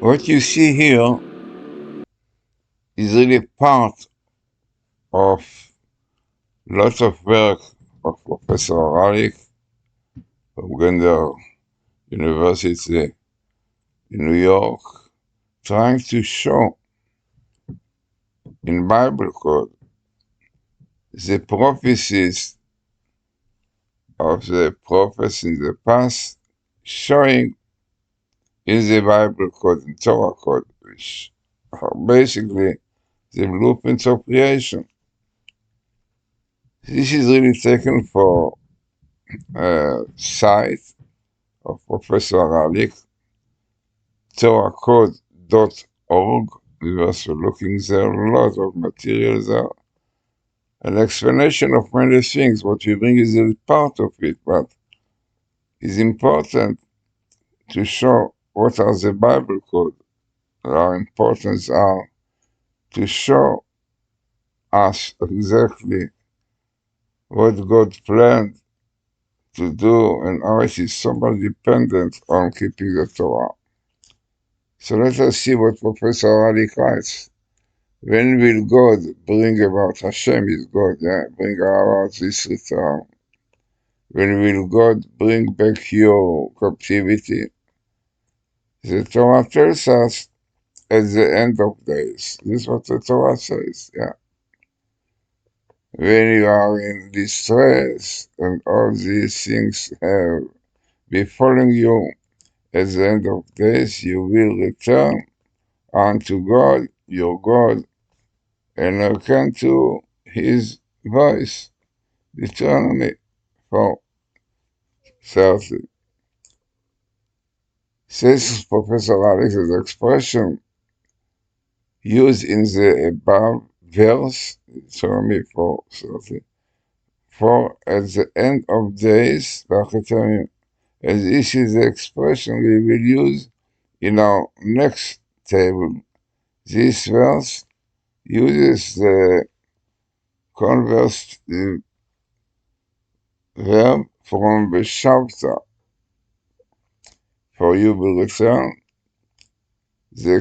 What you see here is really part of lots of work of Professor Haralick from Gender University in New York, trying to show in Bible code the prophecies of the prophets in the past, showing in the Bible code and Torah code, which are basically the blueprints of creation. This is really taken for a site of Professor Haralick, torahcode.org. We were also looking there, a lot of material there. An explanation of many things. What we bring is a part of it, but it's important to show what are the Bible code. Our importance are to show us exactly what God planned to do and how it is so much dependent on keeping the Torah. So let us see what Professor Haralick writes. When will God bring about, Hashem is God, bring about this return? When will God bring back your captivity? The Torah tells us at the end of days. This is what the Torah says, When you are in distress and all these things have befallen you, at the end of days you will return unto God, your God, and hearken to his voice. Deuteronomy 4:30. Says Professor Alex's expression used in the above verse, Deuteronomy 4:30, for at the end of days, as this is the expression we will use in our next table. This verse uses the converse verb from Beshavta, for you will return, the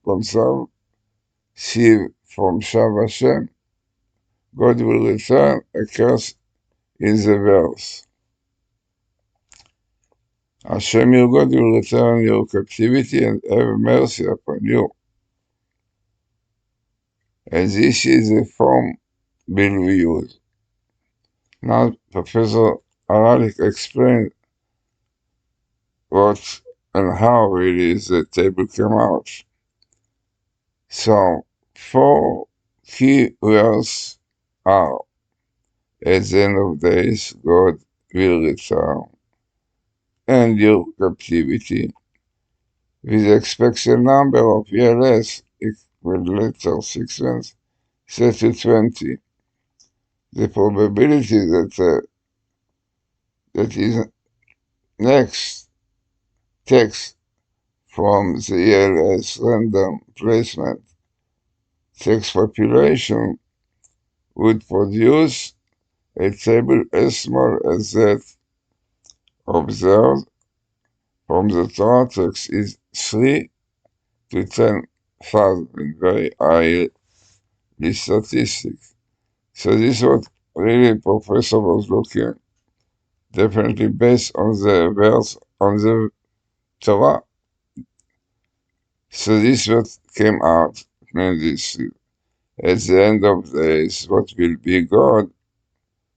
conserve sieve from Shav Hashem, God will return, occurs in the verse. Hashem your God will return your captivity and have mercy upon you. And this is the form will we use. Now Professor Haralick explained what and how really the table came out. So 4 key words are, at the end of days, God will return, and your captivity, with expected number of years with letter sequence set to 20. The probability that is next text from the ELS random placement text population would produce a table as small as that observed from the Torah text is 3 to 10,000, very high statistics. So this is what really Professor was looking, definitely based on the verse on the Torah. So this is what came out, this at the end of days, what will be God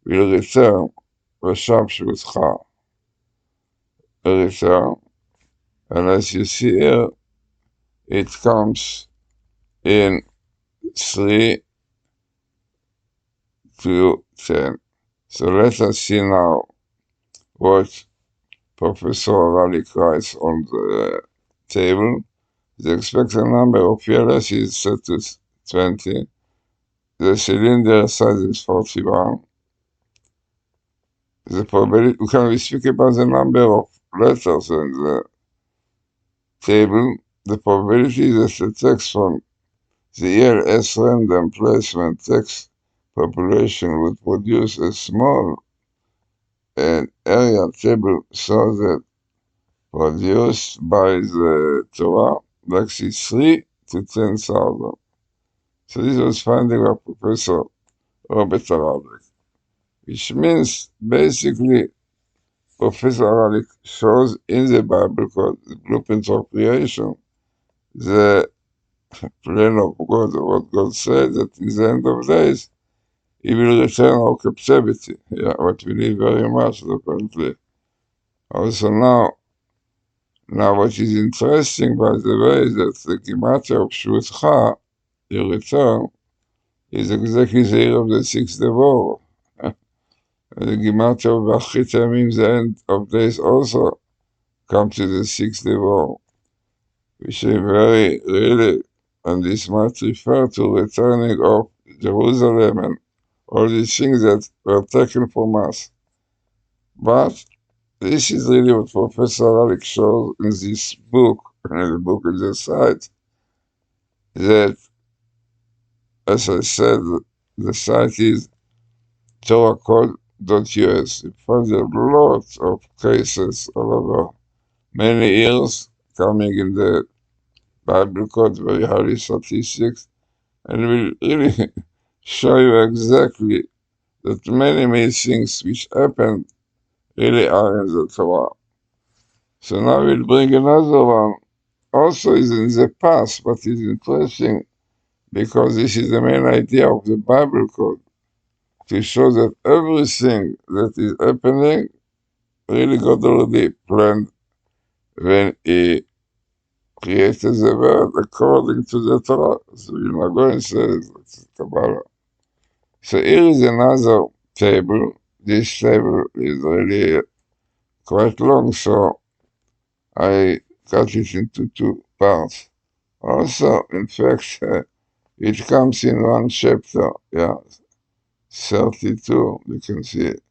will return, Rashab Shutcha, return, and as you see here, it comes in 3 to 10. So let us see now what Professor Haralick writes on the table. The expected number of years is set to 20. The cylinder size is 41. The probability, can we speak about the number of letters in the table? The probability that the text from the ELS random placement text population would produce a small area table so that produced by the Torah, like 3 to 10,000. So this was finding by Professor Robert Haralick, which means basically Professor Haralick shows in the Bible called the blueprint of creation, the plan of God, what God said that in the end of days He will return our captivity. Yeah, what we need very much, apparently. Also now what is interesting, by the way, is that the Gematria of Shvutcha, the return, is exactly the year of the sixth Devor. The Gematria of Achit Yamim, the end of days, also come to the sixth Devor, which is very, really, and this might refer to returning of Jerusalem and all these things that were taken from us. But this is really what Professor Haralick shows in this book, in the book on the site, that, as I said, the site is torahcode.us. You find a lot of cases all over many years coming in the Bible code, very highly statistics, and will really show you exactly that many things which happened really are in the Torah. So now we'll bring another one. Also is in the past, but it's interesting because this is the main idea of the Bible code, to show that everything that is happening really God already planned when He created the world according to the Torah. So you're not going to say it's Kabbalah. So here is another table. This table is really quite long, so I cut it into 2 parts. Also, in fact, it comes in one chapter, yeah, 32, you can see it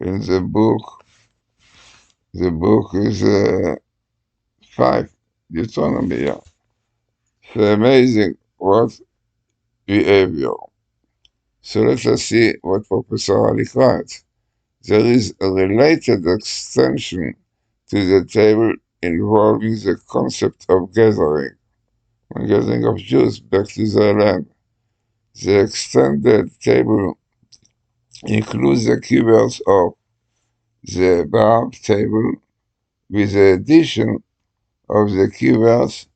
in the book. The book is 5, Deuteronomy, yeah. It's amazing what behavior. So let us see what Professor Haralick writes. There is a related extension to the table involving the concept of gathering of Jews back to their land. The extended table includes the keywords of the above table with the addition of the keywords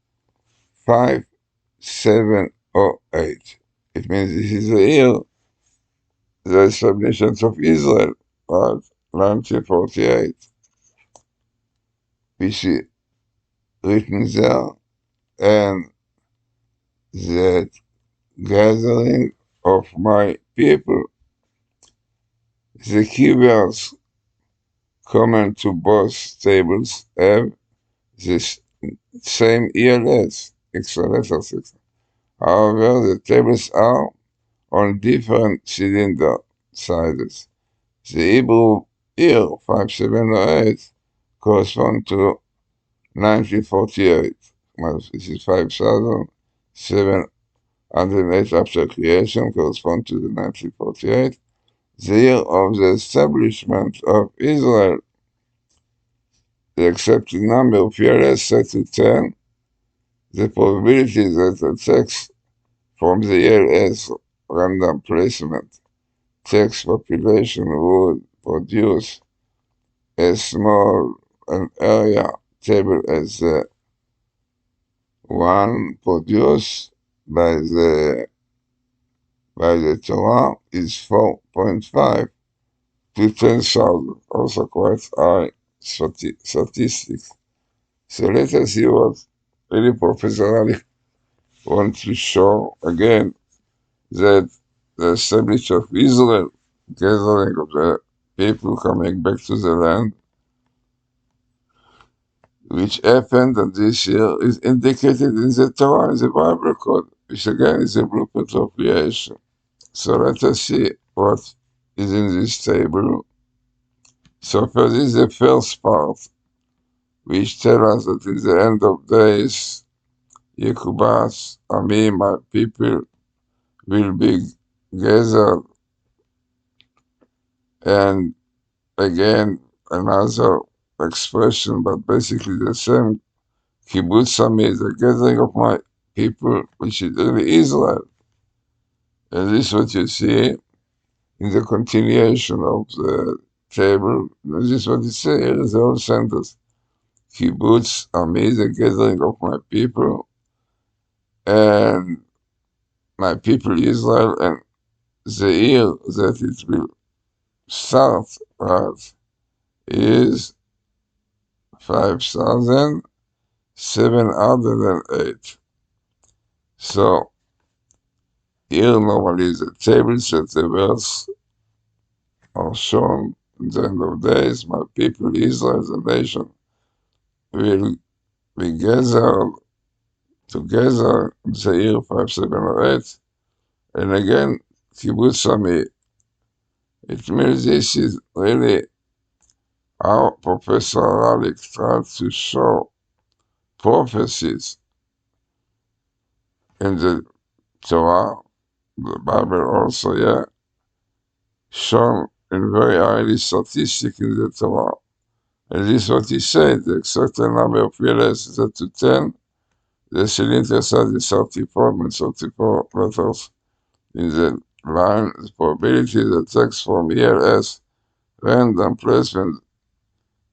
5708. It means this is the year the establishment of Israel was 1948, which is written there, and the gathering of my people. The keywords common to both tables have this same ELS, extra letters. However, the tables are on different cylinder sizes. The Hebrew year 5708 corresponds to 1948. Well, this is 5,708 after creation, correspond to the 1948. The year of the establishment of Israel, the accepted number of years set to 10. The probability that the text from the ELS random placement text population would produce a small an area table as the one produced by the Torah is 4.5 to 10,000, also quite high statistics. So let us see what really Professor Haralick wants to show again, that the establishment of Israel, gathering of the people coming back to the land, which happened and this year, is indicated in the Torah, in the Bible code, which again is a blueprint of creation. So let us see what is in this table. So first is the first part, which tells us that in the end of days, Yekubas, Ami, my people, will be gathered, and again another expression, but basically the same. Kibbutz Ami, the gathering of my people, which is really Israel. And this is what you see in the continuation of the table. This is what it says here in the whole sentence. Kibbutz Ami, the gathering of my people, and my people Israel, and the year that it will start at is 5,708. So here normally the tables that the verse are shown in the end of days. My people Israel, the nation, will be gathered together in the year 5,708. And again, Kibbutz Ami. It means this is really how Professor Haralick tried to show prophecies in the Torah, the Bible also, yeah, shown in very highly statistic in the Torah. And this is what he said, the certain number of years is to 10, the cylinder said is 34, means 34 letters in the line, the probability the text from here as random placement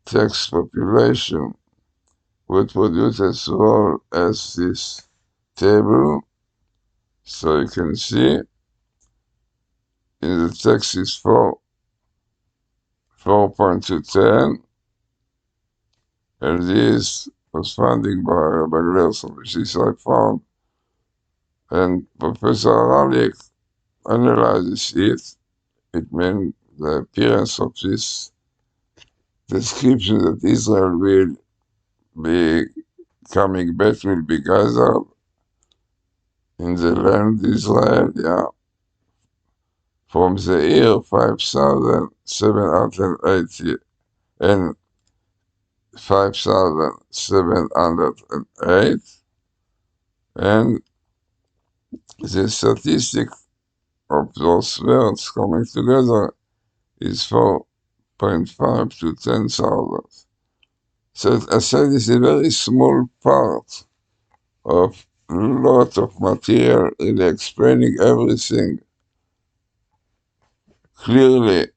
text population would produce as well as this table. So you can see in the text is 4.210, and this was founded by Rabbi Glazerson, which is I found, and Professor Haralick analyzes it. It means the appearance of this description that Israel will be coming back, will be gathered in the land Israel, yeah, from the year 5,780 and 5,708, and the statistic of those words coming together is 4.5 to 10,000. So I said it's a very small part of a lot of material in explaining everything clearly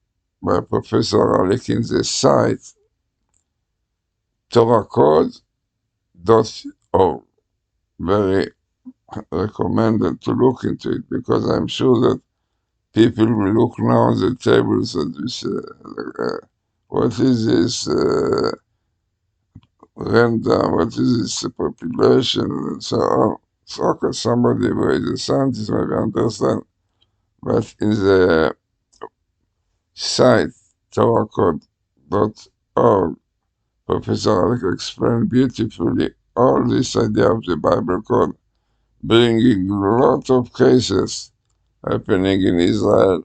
by Professor Haralick in the site torahcode.org. Very recommended to look into it, because I'm sure that people will look now at the tables and we say, what is this random, what is this population, and so on. So okay, somebody who is a scientist maybe understand, but in the site torahcode.org, Professor Haralick explained beautifully all this idea of the Bible code, bringing a lot of cases happening in Israel,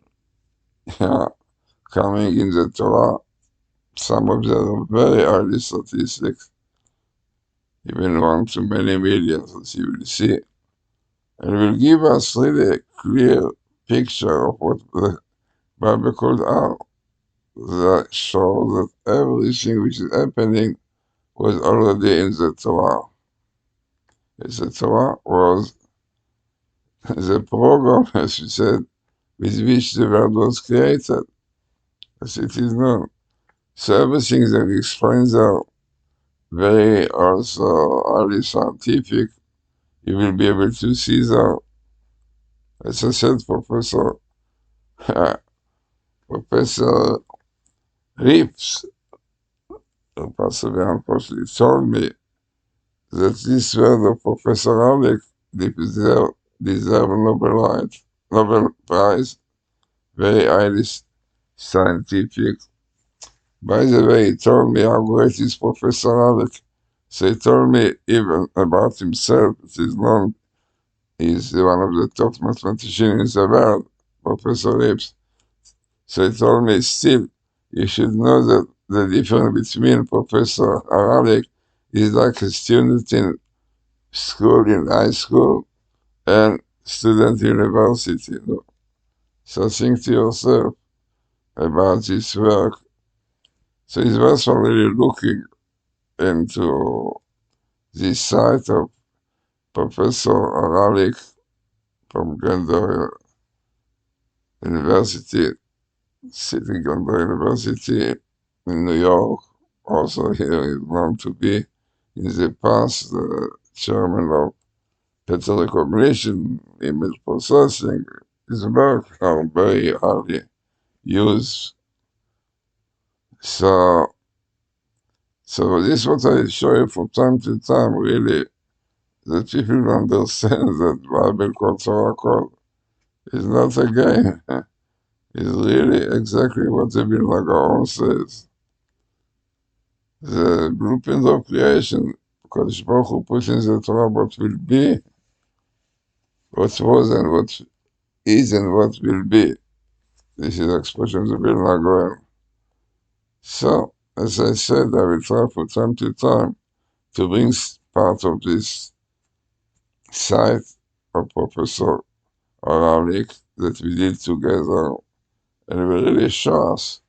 yeah, coming in the Torah. Some of them are very early statistics, even 1 to many millions, as you will see, and will give us really a clear picture of what the Bible code are, that show that everything which is happening was already in the Torah. The Torah was the program, as you said, with which the world was created, as it is known. So everything that explains are very also highly scientific. You will be able to see that, as I said, Professor Rips, possibly unfortunately, told me that this word of Professor Haralick deserve Nobel Prize, very highly scientific. By the way, he told me how great is Professor Haralick. So he told me even about himself. It is known he's one of the top mathematicians in the world, Professor Rips. So he told me, still, you should know that the difference between Professor Haralick is like a student in school, in high school, and student university. You know? So think to yourself about this work So he was already looking into the site of Professor Haralick from Gondor University, City Gondor University in New York. Also here is known to be in the past the chairman of pattern recognition, image processing. His work are very highly used. So, so this is what I show you from time to time, really, that people understand that Bible code, Torah code is not a game. It's really exactly what the Bible says. The blueprint of creation, because Baruch Hu put in the Torah what will be, what was and what is and what will be. This is the expression of the Bible. So, as I said, I will try from time to time to bring part of this site of Professor Haralick that we did together, and it will really show us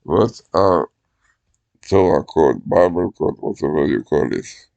what our Torah code, Bible code, whatever you call it.